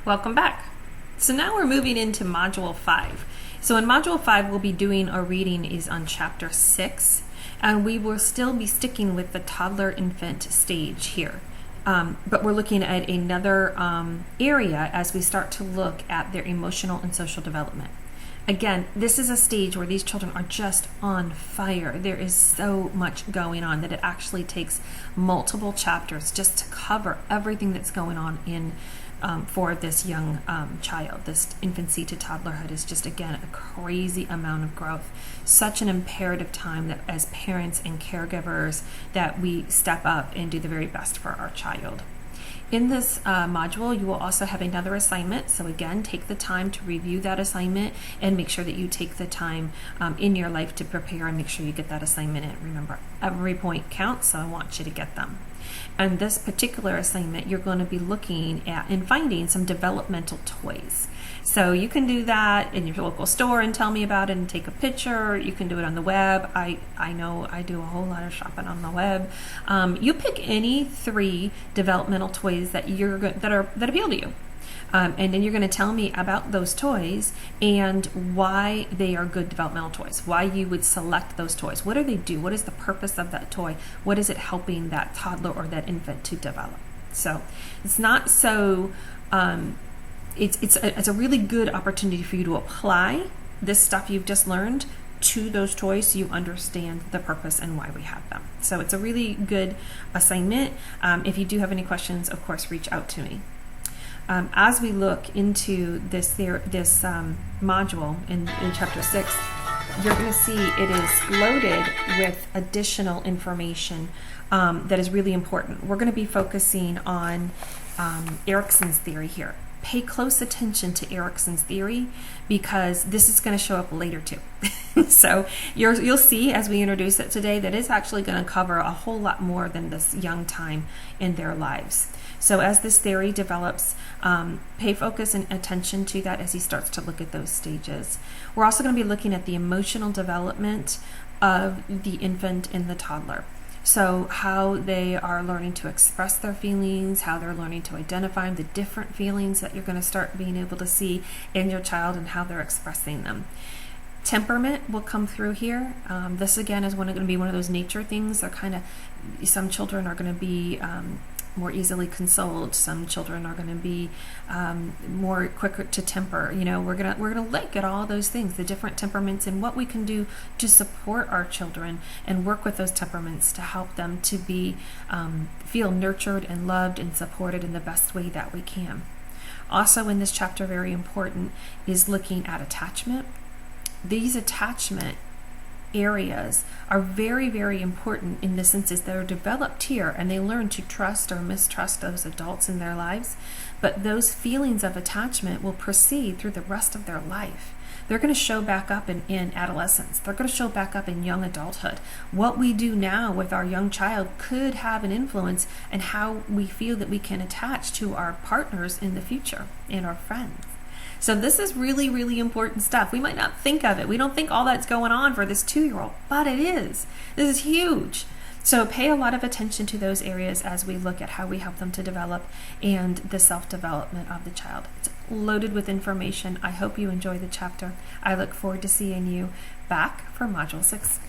Welcome back. So now we're moving into Module 5. So in Module 5, we'll be doing our reading is on Chapter 6, and we will still be sticking with the toddler-infant stage here. But we're looking at another area as we start to look at their emotional and social development. Again, this is a stage where these children are just on fire. There is so much going on that it actually takes multiple chapters just to cover everything that's going on in for this young child. This infancy to toddlerhood is just, again, a crazy amount of growth. Such an imperative time that as parents and caregivers that we step up and do the very best for our child. In this module, you will also have another assignment. So again, take the time to review that assignment and make sure that you take the time in your life to prepare and make sure you get that assignment in. Remember, every point counts, so I want you to get them. And this particular assignment, you're going to be looking at and finding some developmental toys. So you can do that in your local store and tell me about it and take a picture. You can do it on the web. I know I do a whole lot of shopping on the web. You pick any 3 developmental toys that that appeal to you. And then you're going to tell me about those toys and why they are good developmental toys, why you would select those toys. What do they do? What is the purpose of that toy? What is it helping that toddler or that infant to develop? So it's not so, it's a really good opportunity for you to apply this stuff you've just learned to those toys so you understand the purpose and why we have them. So it's a really good assignment. If you do have any questions, of course, reach out to me. As we look into this module in Chapter 6, you're going to see it is loaded with additional information that is really important. We're going to be focusing on Erikson's theory here. Pay close attention to Erikson's theory because this is going to show up later too. So you'll see as we introduce it today that it's actually going to cover a whole lot more than this young time in their lives. So as this theory develops, pay focus and attention to that as he starts to look at those stages. We're also going to be looking at the emotional development of the infant and the toddler. So how they are learning to express their feelings, how they're learning to identify the different feelings that you're going to start being able to see in your child and how they're expressing them. Temperament will come through here. This again is going to be one of those nature things. They're kind of, some children are going to be more easily consoled. Some children are going to be more quicker to temper. You know, we're gonna look at all those things, the different temperaments, and what we can do to support our children and work with those temperaments to help them to be feel nurtured and loved and supported in the best way that we can. Also, in this chapter, very important is looking at attachment. These attachment areas are very, very important in the sense that they're developed here and they learn to trust or mistrust those adults in their lives, but those feelings of attachment will proceed through the rest of their life. They're going to show back up in adolescence. They're going to show back up in young adulthood. What we do now with our young child could have an influence in how we feel that we can attach to our partners in the future and our friends. So this is really, really important stuff. We might not think of it. We don't think all that's going on for this 2-year-old, but it is. This is huge. So pay a lot of attention to those areas as we look at how we help them to develop and the self-development of the child. It's loaded with information. I hope you enjoy the chapter. I look forward to seeing you back for Module 6.